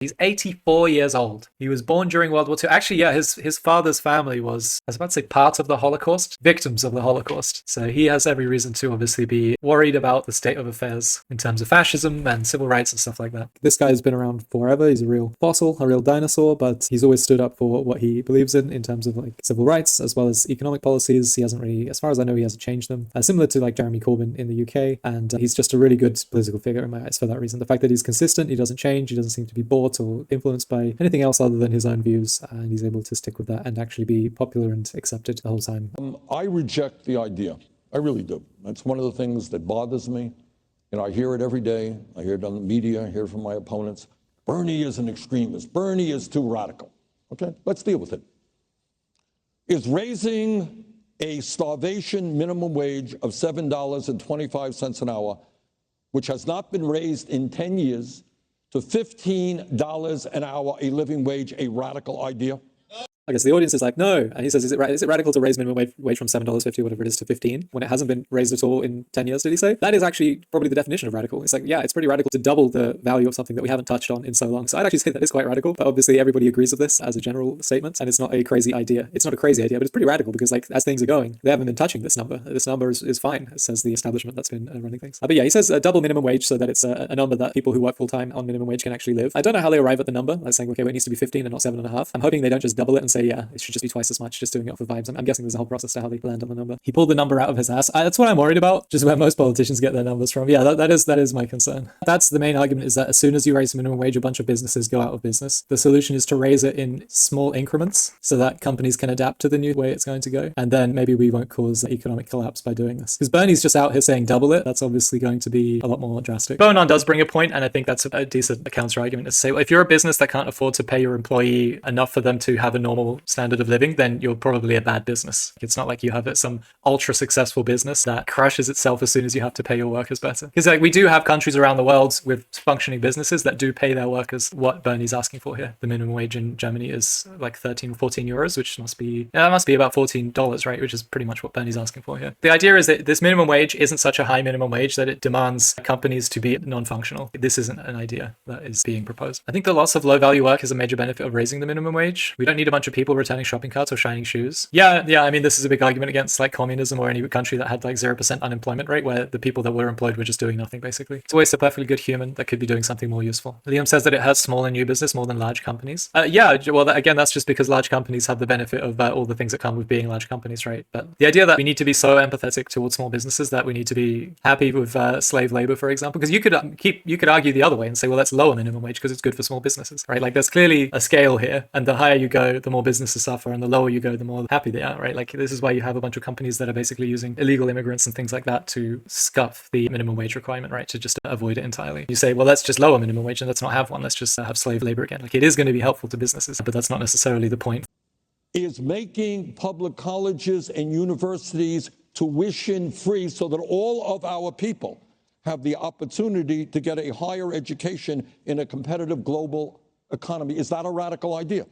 He's 84 years old. He was born during World War II. Actually, yeah, his father's family was, I was about to say part of the Holocaust, victims of the Holocaust. So he has every reason to obviously be worried about the state of affairs in terms of fascism and civil rights and stuff like that. This guy's been around forever. He's a real fossil, a real dinosaur, but he's always stood up for what he believes in terms of like civil rights as well as economic policies. He hasn't really, as far as I know, he hasn't changed them. Similar to like Jeremy Corbyn in the UK, and he's just a really good political figure in my eyes for that reason. The fact that he's consistent, he doesn't change, he doesn't seem to be bored or influenced by anything else other than his own views, and he's able to stick with that and actually be popular and accepted the whole time. I reject the idea. I really do. That's one of the things that bothers me. I hear it every day. I hear it on the media. I hear it from my opponents. Bernie is an extremist. Bernie is too radical. Okay, let's deal with it. Is raising a starvation minimum wage of $7.25 an hour, which has not been raised in 10 years, to $15 an hour, a living wage, a radical idea? I guess the audience is like, no. And he says, is it radical to raise minimum wage from $7.50, whatever it is, to 15 when it hasn't been raised at all in 10 years, did he say? That is actually probably the definition of radical. It's like, yeah, it's pretty radical to double the value of something that we haven't touched on in so long. So I'd actually say that is quite radical, but obviously everybody agrees with this as a general statement, and it's not a crazy idea. It's not a crazy idea, but it's pretty radical because like as things are going, they haven't been touching this number. This number is fine, says the establishment that's been running things. But yeah, he says a double minimum wage so that it's a number that people who work full-time on minimum wage can actually live. I don't know how they arrive at the number. Like saying, okay, well, it needs to be 15 and not 7.5. I'm hoping they don't just double it and say, yeah, it should just be twice as much, just doing it off of vibes. I'm guessing there's a whole process to how they land on the number. He pulled the number out of his ass. That's what I'm worried about, just where most politicians get their numbers from. Yeah, that is my concern. That's the main argument, is that as soon as you raise the minimum wage, a bunch of businesses go out of business. The solution is to raise it in small increments so that companies can adapt to the new way it's going to go. And then maybe we won't cause economic collapse by doing this. Because Bernie's just out here saying double it. That's obviously going to be a lot more drastic. Bonan does bring a point, and I think that's a decent counter argument to say, well, if you're a business that can't afford to pay your employee enough for them to have a normal standard of living, then you're probably a bad business. It's not like you have some ultra successful business that crashes itself as soon as you have to pay your workers better. Because like we do have countries around the world with functioning businesses that do pay their workers what Bernie's asking for here. The minimum wage in Germany is like 13, 14 euros, which must be about $14, right? Which is pretty much what Bernie's asking for here. The idea is that this minimum wage isn't such a high minimum wage that it demands companies to be non-functional. This isn't an idea that is being proposed. I think the loss of low-value work is a major benefit of raising the minimum wage. We don't need a bunch of people returning shopping carts or shining shoes. Yeah, I mean, this is a big argument against like communism or any country that had like 0% unemployment rate, where the people that were employed were just doing nothing, basically. It's always a perfectly good human that could be doing something more useful. Liam says that it hurts small and new business more than large companies. Yeah, well, again, that's just because large companies have the benefit of all the things that come with being large companies, right? But the idea that we need to be so empathetic towards small businesses that we need to be happy with slave labor, for example, because you could argue the other way and say, well, let's lower minimum wage because it's good for small businesses, right? Like there's clearly a scale here, and the higher you go, the more businesses suffer, and the lower you go, the more happy they are, right? Like this is why you have a bunch of companies that are basically using illegal immigrants and things like that to scuff the minimum wage requirement, right? To just avoid it entirely. You say, well, let's just lower minimum wage and let's not have one. Let's just have slave labor again. Like it is going to be helpful to businesses, but that's not necessarily the point. Is making public colleges and universities tuition free so that all of our people have the opportunity to get a higher education in a competitive global economy. Is that a radical idea?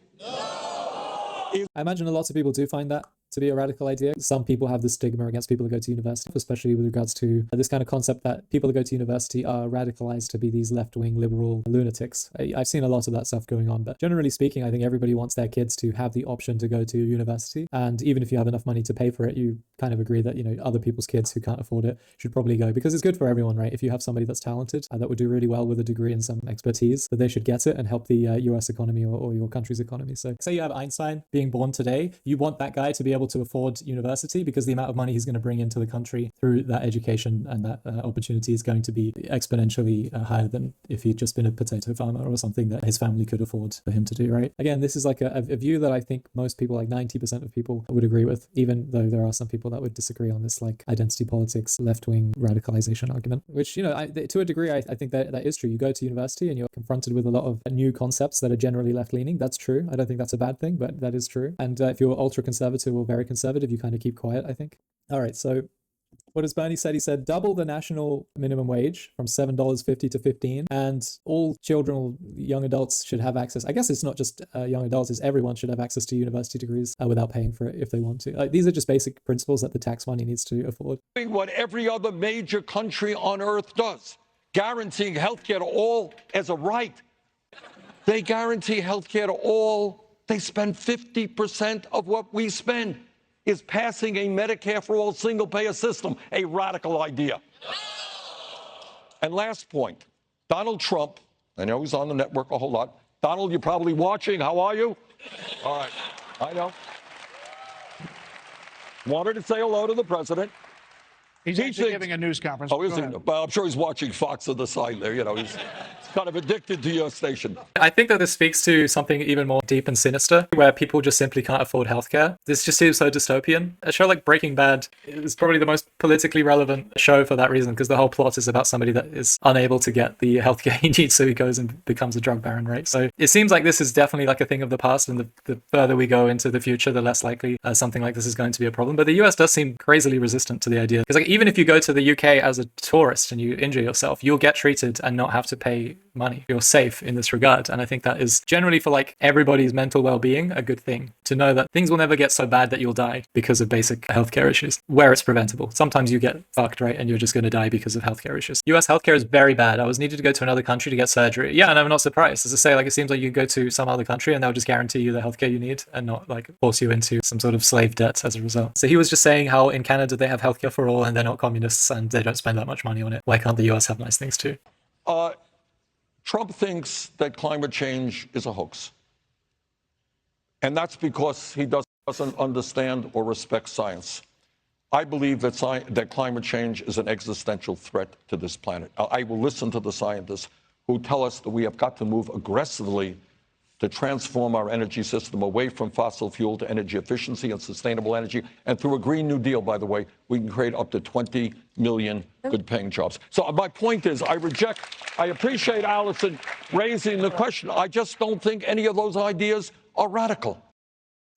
I imagine a lot of people do find that to be a radical idea. Some people have the stigma against people who go to university, especially with regards to this kind of concept that people who go to university are radicalized to be these left-wing liberal lunatics. I've seen a lot of that stuff going on, but generally speaking, I think everybody wants their kids to have the option to go to university. And even if you have enough money to pay for it, you kind of agree that, other people's kids who can't afford it should probably go, because it's good for everyone, right? If you have somebody that's talented, that would do really well with a degree and some expertise, that they should get it and help the US economy or your country's economy. So say you have Einstein being born today, you want that guy to be able to afford university because the amount of money he's going to bring into the country through that education and that opportunity is going to be exponentially higher than if he'd just been a potato farmer or something that his family could afford for him to do, right? Again, this is like a view that I think most people, like 90% of people, would agree with, even though there are some people that would disagree on this like identity politics, left-wing radicalization argument, which, to a degree, I think that is true. You go to university and you're confronted with a lot of new concepts that are generally left-leaning. That's true. I don't think that's a bad thing, but that is true. And if you're ultra-conservative or very conservative, you kind of keep quiet, I think. All right, so what has Bernie said? He said double the national minimum wage from $7.50 to 15, and all children or young adults should have access. I guess it's not just young adults, it's everyone should have access to university degrees without paying for it if they want to. Like, these are just basic principles that the tax money needs to afford. What every other major country on earth does, guaranteeing health care to all as a right. They guarantee health care to all. They spend 50% of what we spend. Is passing a Medicare for all single-payer system a radical idea? And last point, Donald Trump, I know he's on the network a whole lot. Donald, you're probably watching. How are you? All right, I know. Wanted to say hello to the president. He's actually giving a news conference. Oh, is he? Well, I'm sure he's watching Fox on the side there. You know, he's kind of addicted to your station. I think that this speaks to something even more deep and sinister, where people just simply can't afford healthcare. This just seems so dystopian. A show like Breaking Bad is probably the most politically relevant show for that reason, because the whole plot is about somebody that is unable to get the healthcare he needs, so he goes and becomes a drug baron, right? So it seems like this is definitely like a thing of the past, and the further we go into the future, the less likely something like this is going to be a problem. But the US does seem crazily resistant to the idea, because like even if you go to the UK as a tourist and you injure yourself, you'll get treated and not have to pay money. You're safe in this regard. And I think that is generally for like everybody's mental well-being a good thing, to know that things will never get so bad that you'll die because of basic healthcare issues, where it's preventable. Sometimes you get fucked, right? And you're just going to die because of healthcare issues. US healthcare is very bad. I was needed to go to another country to get surgery. Yeah, and I'm not surprised. As I say, like it seems like you go to some other country and they'll just guarantee you the healthcare you need and not like force you into some sort of slave debt as a result. So he was just saying how in Canada they have healthcare for all and they're not communists and they don't spend that much money on it. Why can't the US have nice things too? Trump thinks that climate change is a hoax. And that's because he doesn't understand or respect science. I believe that climate change is an existential threat to this planet. I will listen to the scientists who tell us that we have got to move aggressively to transform our energy system away from fossil fuel to energy efficiency and sustainable energy. And through a Green New Deal, by the way, we can create up to 20 million good-paying jobs. So my point is, I appreciate Allison raising the question. I just don't think any of those ideas are radical.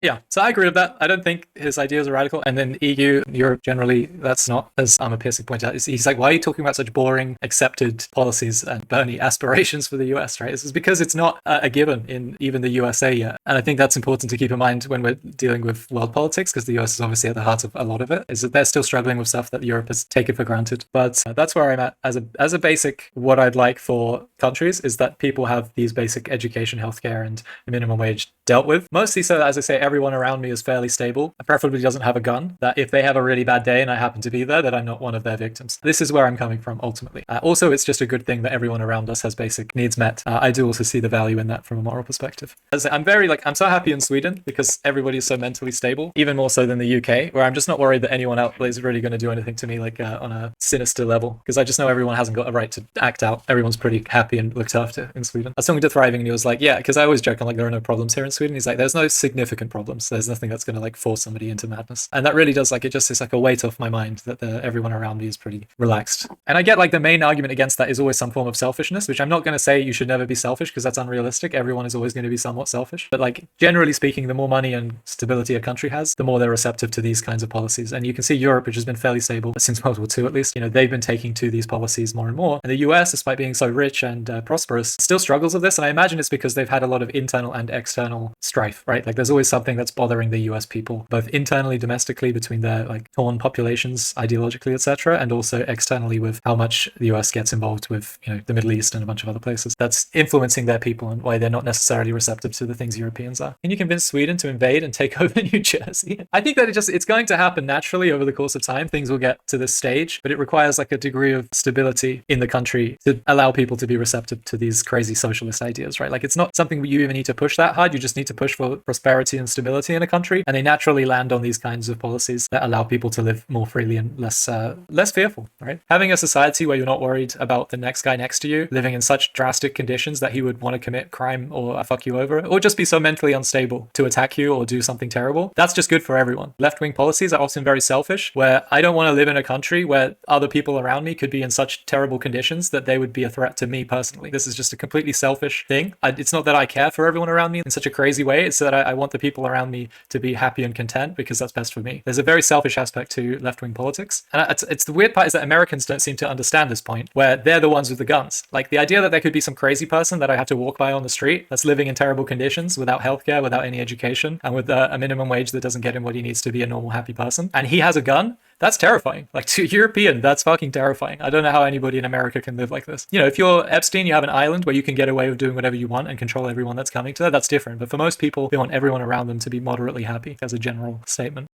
Yeah, so I agree with that. I don't think his ideas are radical. And then EU, Europe generally, that's not, as Amma Piercy pointed out. He's like, why are you talking about such boring, accepted policies and Bernie aspirations for the US, right? This is because it's not a given in even the USA yet. And I think that's important to keep in mind when we're dealing with world politics, because the US is obviously at the heart of a lot of it, is that they're still struggling with stuff that Europe has taken for granted. But that's where I'm at. As a basic, what I'd like for countries is that people have these basic education, healthcare, and minimum wage dealt with. Mostly so that, as I say, everyone around me is fairly stable, preferably doesn't have a gun, that if they have a really bad day and I happen to be there, that I'm not one of their victims. This is where I'm coming from ultimately. Also, it's just a good thing that everyone around us has basic needs met. I do also see the value in that from a moral perspective. As I say, I'm so happy in Sweden because everybody is so mentally stable, even more so than the UK, where I'm just not worried that anyone out there is really going to do anything to me like on a sinister level, because I just know everyone hasn't got a right to act out. Everyone's pretty happy and looked after in Sweden. I was talking to Thriving and he was like, yeah, because I always joke, I'm like, there are no problems here in Sweden. He's like, there's no significant problems. There's nothing that's going to like force somebody into madness. And that really does, like, it just is like a weight off my mind that everyone around me is pretty relaxed. And I get like the main argument against that is always some form of selfishness, which I'm not going to say you should never be selfish because that's unrealistic. Everyone is always going to be somewhat selfish. But like generally speaking, the more money and stability a country has, the more they're receptive to these kinds of policies. And you can see Europe, which has been fairly stable since World War II at least, they've been taking to these policies more and more. And the US, despite being so rich and prosperous, still struggles with this. And I imagine it's because they've had a lot of internal and external strife, right? Like there's always something that's bothering the US people, both internally, domestically, between their like torn populations, ideologically, etc., and also externally with how much the US gets involved with, the Middle East and a bunch of other places. That's influencing their people and why they're not necessarily receptive to the things Europeans are. Can you convince Sweden to invade and take over New Jersey? I think that it's going to happen naturally over the course of time. Things will get to this stage, but it requires like a degree of stability in the country to allow people to be receptive to these crazy socialist ideas, right? Like it's not something you even need to push that hard. You just need to push for prosperity and stability in a country, and they naturally land on these kinds of policies that allow people to live more freely and less fearful, right? Having a society where you're not worried about the next guy next to you living in such drastic conditions that he would want to commit crime or fuck you over, or just be so mentally unstable to attack you or do something terrible, that's just good for everyone. Left-wing policies are often very selfish, where I don't want to live in a country where other people around me could be in such terrible conditions that they would be a threat to me personally. This is just a completely selfish thing. It's not that I care for everyone around me in such a crazy way. It's that I want the people around me to be happy and content because that's best for me. There's a very selfish aspect to left-wing politics. And it's the weird part is that Americans don't seem to understand this point, where they're the ones with the guns. Like the idea that there could be some crazy person that I have to walk by on the street that's living in terrible conditions without healthcare, without any education, and with a minimum wage that doesn't get him what he needs to be a normal, happy person. And he has a gun. That's terrifying. Like, to a European, that's fucking terrifying. I don't know how anybody in America can live like this. You know, if you're Epstein, you have an island where you can get away with doing whatever you want and control everyone that's coming to that. That's different. But for most people, they want everyone around them to be moderately happy as a general statement.